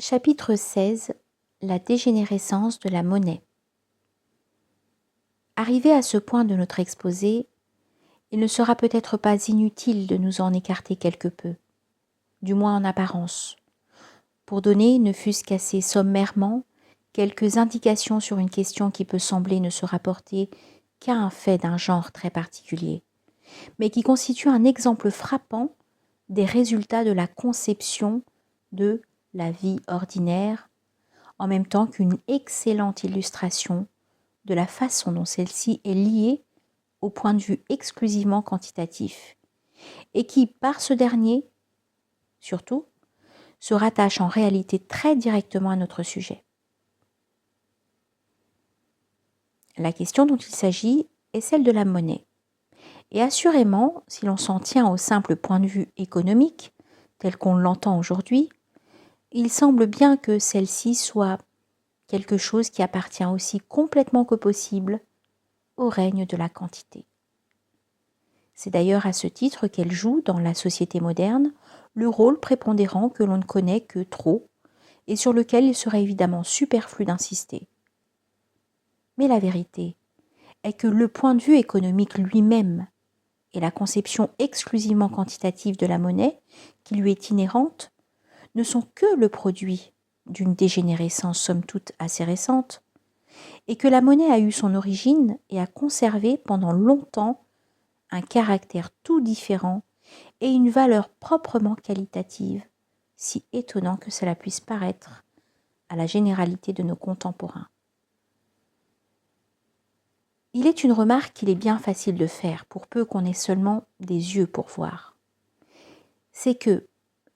Chapitre 16. La dégénérescence de la monnaie. Arrivé à ce point de notre exposé, il ne sera peut-être pas inutile de nous en écarter quelque peu, du moins en apparence, pour donner, ne fût-ce qu'assez sommairement, quelques indications sur une question qui peut sembler ne se rapporter qu'à un fait d'un genre très particulier, mais qui constitue un exemple frappant des résultats de la conception de la vie ordinaire, en même temps qu'une excellente illustration de la façon dont celle-ci est liée au point de vue exclusivement quantitatif, et qui, par ce dernier, surtout, se rattache en réalité très directement à notre sujet. La question dont il s'agit est celle de la monnaie. Et assurément, si l'on s'en tient au simple point de vue économique, tel qu'on l'entend aujourd'hui, il semble bien que celle-ci soit quelque chose qui appartient aussi complètement que possible au règne de la quantité. C'est d'ailleurs à ce titre qu'elle joue, dans la société moderne, le rôle prépondérant que l'on ne connaît que trop et sur lequel il serait évidemment superflu d'insister. Mais la vérité est que le point de vue économique lui-même et la conception exclusivement quantitative de la monnaie, qui lui est inhérente, ne sont que le produit d'une dégénérescence somme toute assez récente, et que la monnaie a eu son origine et a conservé pendant longtemps un caractère tout différent et une valeur proprement qualitative, si étonnant que cela puisse paraître à la généralité de nos contemporains. Il est une remarque qu'il est bien facile de faire, pour peu qu'on ait seulement des yeux pour voir. C'est que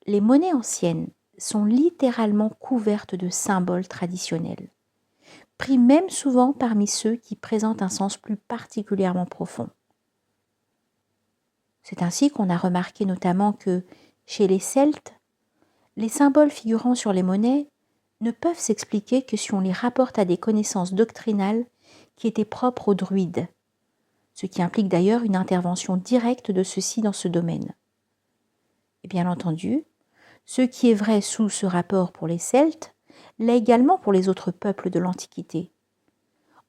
les monnaies anciennes sont littéralement couvertes de symboles traditionnels, pris même souvent parmi ceux qui présentent un sens plus particulièrement profond. C'est ainsi qu'on a remarqué notamment que, chez les Celtes, les symboles figurant sur les monnaies ne peuvent s'expliquer que si on les rapporte à des connaissances doctrinales qui étaient propres aux druides, ce qui implique d'ailleurs une intervention directe de ceux-ci dans ce domaine. Et bien entendu, ce qui est vrai sous ce rapport pour les Celtes l'est également pour les autres peuples de l'Antiquité,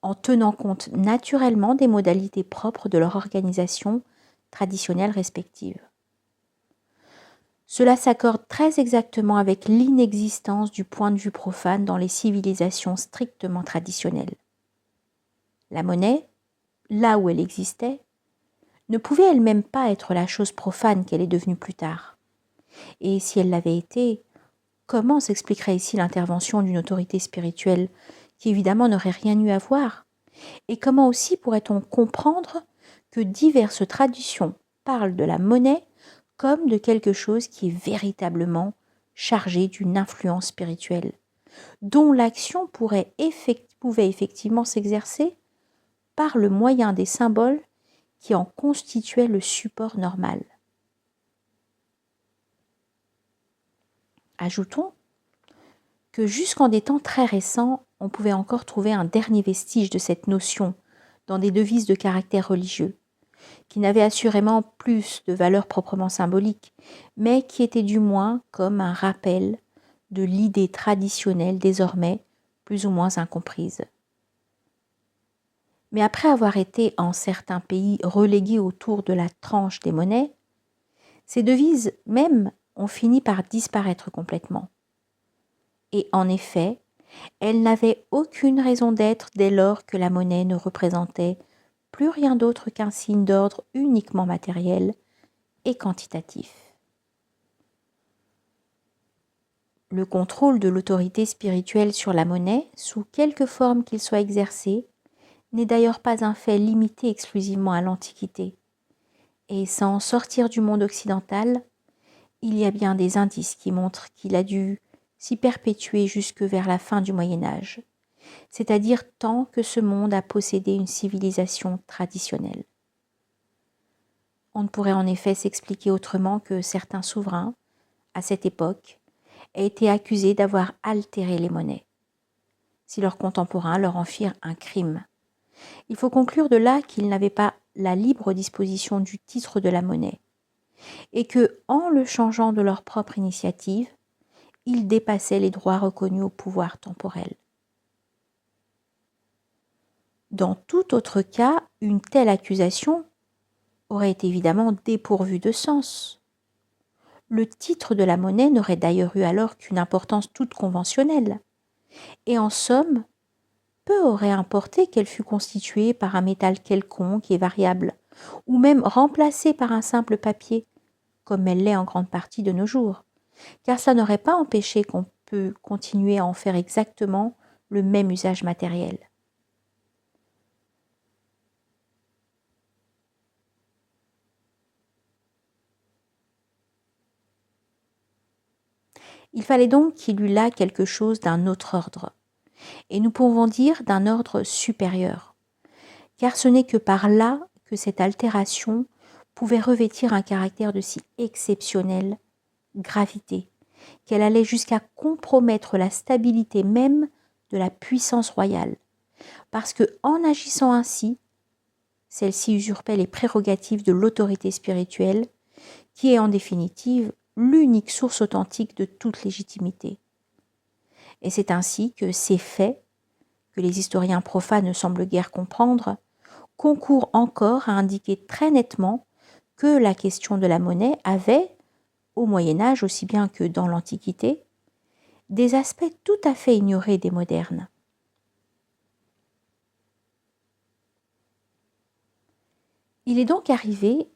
en tenant compte naturellement des modalités propres de leur organisation traditionnelle respective. Cela s'accorde très exactement avec l'inexistence du point de vue profane dans les civilisations strictement traditionnelles. La monnaie, là où elle existait, ne pouvait elle-même pas être la chose profane qu'elle est devenue plus tard. Et si elle l'avait été, comment s'expliquerait ici l'intervention d'une autorité spirituelle qui évidemment n'aurait rien eu à voir? Et comment aussi pourrait-on comprendre que diverses traditions parlent de la monnaie comme de quelque chose qui est véritablement chargé d'une influence spirituelle, dont l'action pouvait effectivement s'exercer par le moyen des symboles qui en constituaient le support normal. Ajoutons que jusqu'en des temps très récents, on pouvait encore trouver un dernier vestige de cette notion dans des devises de caractère religieux, qui n'avaient assurément plus de valeur proprement symbolique, mais qui étaient du moins comme un rappel de l'idée traditionnelle désormais plus ou moins incomprise. Mais après avoir été en certains pays reléguées autour de la tranche des monnaies, ces devises même ont fini par disparaître complètement. Et en effet, elles n'avaient aucune raison d'être dès lors que la monnaie ne représentait plus rien d'autre qu'un signe d'ordre uniquement matériel et quantitatif. Le contrôle de l'autorité spirituelle sur la monnaie, sous quelque forme qu'il soit exercé, n'est d'ailleurs pas un fait limité exclusivement à l'Antiquité. Et sans sortir du monde occidental, il y a bien des indices qui montrent qu'il a dû s'y perpétuer jusque vers la fin du Moyen-Âge, c'est-à-dire tant que ce monde a possédé une civilisation traditionnelle. On ne pourrait en effet s'expliquer autrement que certains souverains, à cette époque, aient été accusés d'avoir altéré les monnaies, si leurs contemporains leur en firent un crime. Il faut conclure de là qu'ils n'avaient pas la libre disposition du titre de la monnaie, et que, en le changeant de leur propre initiative, il dépassait les droits reconnus au pouvoir temporel. Dans tout autre cas, une telle accusation aurait été évidemment dépourvue de sens. Le titre de la monnaie n'aurait d'ailleurs eu alors qu'une importance toute conventionnelle. Et en somme, peu aurait importé qu'elle fût constituée par un métal quelconque et variable, ou même remplacée par un simple papier, comme elle l'est en grande partie de nos jours, car ça n'aurait pas empêché qu'on peut continuer à en faire exactement le même usage matériel. Il fallait donc qu'il eût là quelque chose d'un autre ordre, et nous pouvons dire d'un ordre supérieur, car ce n'est que par là que cette altération pouvait revêtir un caractère de si exceptionnelle gravité, qu'elle allait jusqu'à compromettre la stabilité même de la puissance royale, parce que en agissant ainsi, celle-ci usurpait les prérogatives de l'autorité spirituelle, qui est en définitive l'unique source authentique de toute légitimité. Et c'est ainsi que ces faits, que les historiens profanes ne semblent guère comprendre, concourent encore à indiquer très nettement que la question de la monnaie avait, au Moyen Âge aussi bien que dans l'Antiquité, des aspects tout à fait ignorés des modernes. Il est donc arrivé,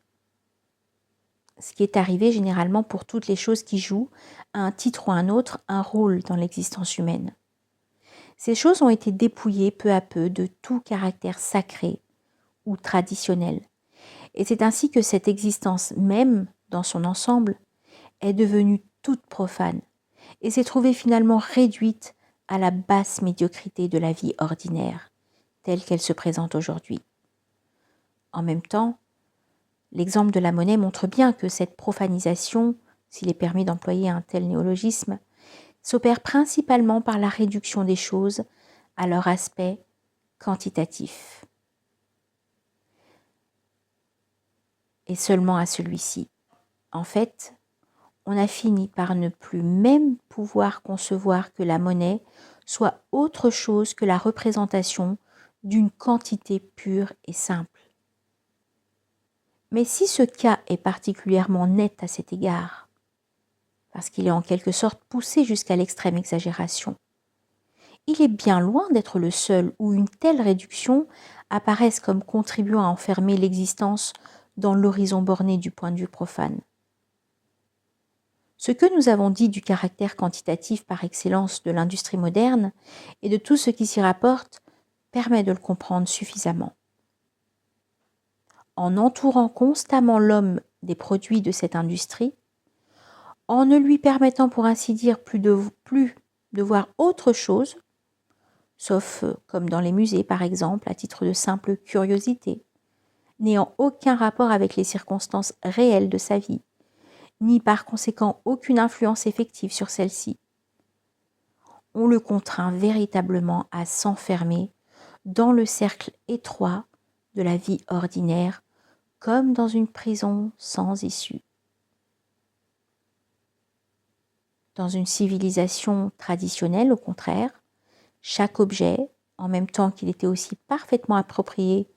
ce qui est arrivé généralement pour toutes les choses qui jouent, à un titre ou à un autre, un rôle dans l'existence humaine. Ces choses ont été dépouillées peu à peu de tout caractère sacré ou traditionnel. Et c'est ainsi que cette existence même, dans son ensemble, est devenue toute profane et s'est trouvée finalement réduite à la basse médiocrité de la vie ordinaire, telle qu'elle se présente aujourd'hui. En même temps, l'exemple de la monnaie montre bien que cette profanisation, s'il est permis d'employer un tel néologisme, s'opère principalement par la réduction des choses à leur aspect quantitatif. Et seulement à celui-ci. En fait, on a fini par ne plus même pouvoir concevoir que la monnaie soit autre chose que la représentation d'une quantité pure et simple. Mais si ce cas est particulièrement net à cet égard, parce qu'il est en quelque sorte poussé jusqu'à l'extrême exagération, il est bien loin d'être le seul où une telle réduction apparaisse comme contribuant à enfermer l'existence dans l'horizon borné du point de vue profane. Ce que nous avons dit du caractère quantitatif par excellence de l'industrie moderne et de tout ce qui s'y rapporte permet de le comprendre suffisamment. En entourant constamment l'homme des produits de cette industrie, en ne lui permettant pour ainsi dire plus de voir autre chose, sauf comme dans les musées par exemple, à titre de simple curiosité, n'ayant aucun rapport avec les circonstances réelles de sa vie, ni par conséquent aucune influence effective sur celle-ci. On le contraint véritablement à s'enfermer dans le cercle étroit de la vie ordinaire, comme dans une prison sans issue. Dans une civilisation traditionnelle, au contraire, chaque objet, en même temps qu'il était aussi parfaitement approprié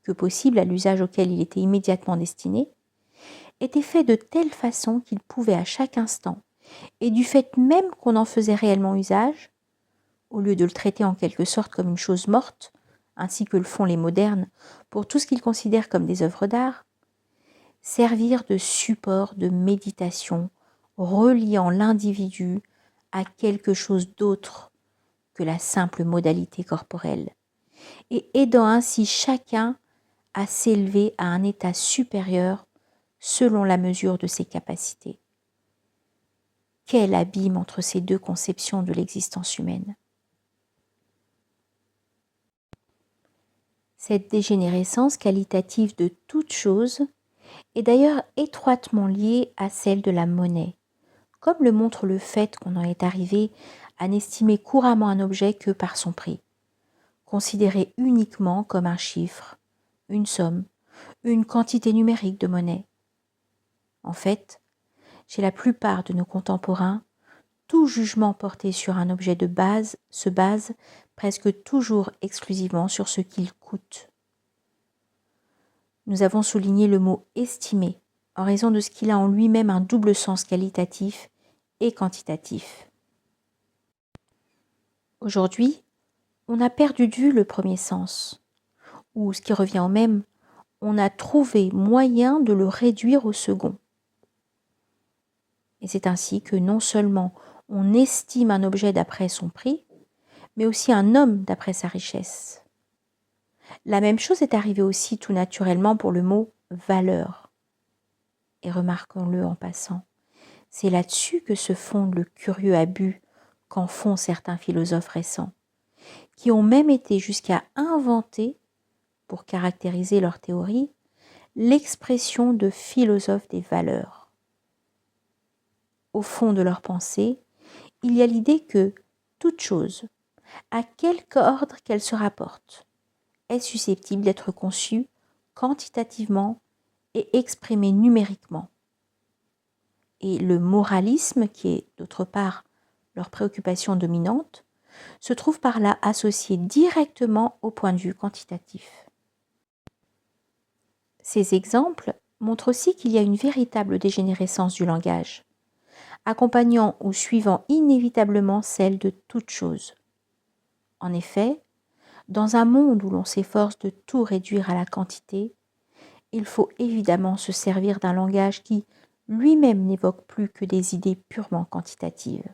que possible à l'usage auquel il était immédiatement destiné, était fait de telle façon qu'il pouvait à chaque instant, et du fait même qu'on en faisait réellement usage, au lieu de le traiter en quelque sorte comme une chose morte, ainsi que le font les modernes pour tout ce qu'ils considèrent comme des œuvres d'art, servir de support de méditation, reliant l'individu à quelque chose d'autre que la simple modalité corporelle, et aidant ainsi chacun à s'élever à un état supérieur selon la mesure de ses capacités. Quel abîme entre ces deux conceptions de l'existence humaine! Cette dégénérescence qualitative de toute chose est d'ailleurs étroitement liée à celle de la monnaie, comme le montre le fait qu'on en est arrivé à n'estimer couramment un objet que par son prix, considéré uniquement comme un chiffre, une somme, une quantité numérique de monnaie. En fait, chez la plupart de nos contemporains, tout jugement porté sur un objet de base se base presque toujours exclusivement sur ce qu'il coûte. Nous avons souligné le mot « estimer » en raison de ce qu'il a en lui-même un double sens qualitatif et quantitatif. Aujourd'hui, on a perdu de vue le premier sens, ou ce qui revient au même, on a trouvé moyen de le réduire au second. Et c'est ainsi que non seulement on estime un objet d'après son prix, mais aussi un homme d'après sa richesse. La même chose est arrivée aussi tout naturellement pour le mot « valeur ». Et remarquons-le en passant, c'est là-dessus que se fonde le curieux abus qu'en font certains philosophes récents, qui ont même été jusqu'à inventer, pour caractériser leur théorie, l'expression de philosophe des valeurs. Au fond de leur pensée, il y a l'idée que toute chose, à quelque ordre qu'elle se rapporte, est susceptible d'être conçue quantitativement et exprimée numériquement. Et le moralisme, qui est d'autre part leur préoccupation dominante, se trouve par là associé directement au point de vue quantitatif. Ces exemples montrent aussi qu'il y a une véritable dégénérescence du langage, accompagnant ou suivant inévitablement celle de toute chose. En effet, dans un monde où l'on s'efforce de tout réduire à la quantité, il faut évidemment se servir d'un langage qui lui-même n'évoque plus que des idées purement quantitatives.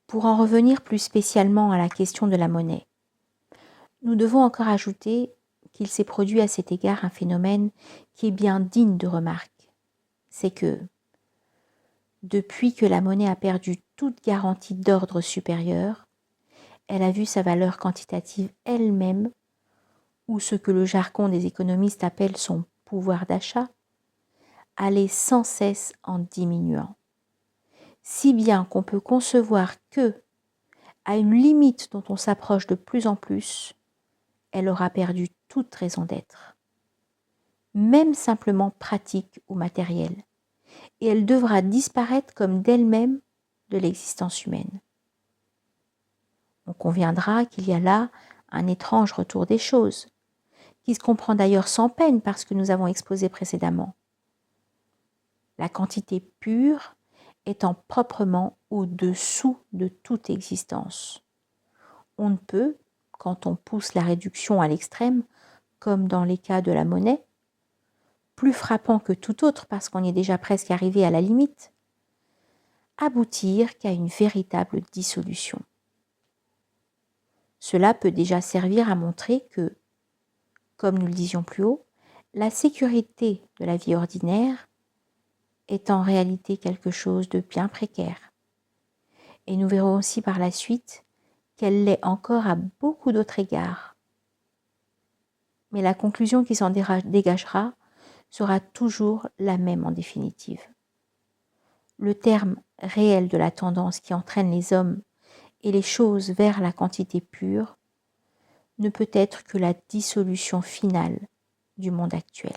Pour en revenir plus spécialement à la question de la monnaie, nous devons encore ajouter qu'il s'est produit à cet égard un phénomène qui est bien digne de remarque. C'est que, depuis que la monnaie a perdu toute garantie d'ordre supérieur, elle a vu sa valeur quantitative elle-même, ou ce que le jargon des économistes appelle son pouvoir d'achat, aller sans cesse en diminuant. Si bien qu'on peut concevoir que, à une limite dont on s'approche de plus en plus, elle aura perdu toute raison d'être, même simplement pratique ou matérielle, et elle devra disparaître comme d'elle-même de l'existence humaine. On conviendra qu'il y a là un étrange retour des choses, qui se comprend d'ailleurs sans peine par ce que nous avons exposé précédemment. La quantité pure étant proprement au-dessous de toute existence. On ne peut, quand on pousse la réduction à l'extrême, comme dans les cas de la monnaie, plus frappant que tout autre parce qu'on y est déjà presque arrivé à la limite, aboutir qu'à une véritable dissolution. Cela peut déjà servir à montrer que, comme nous le disions plus haut, la sécurité de la vie ordinaire est en réalité quelque chose de bien précaire. Et nous verrons aussi par la suite qu'elle l'est encore à beaucoup d'autres égards. Mais la conclusion qui s'en dégagera sera toujours la même en définitive. Le terme réel de la tendance qui entraîne les hommes et les choses vers la quantité pure ne peut être que la dissolution finale du monde actuel.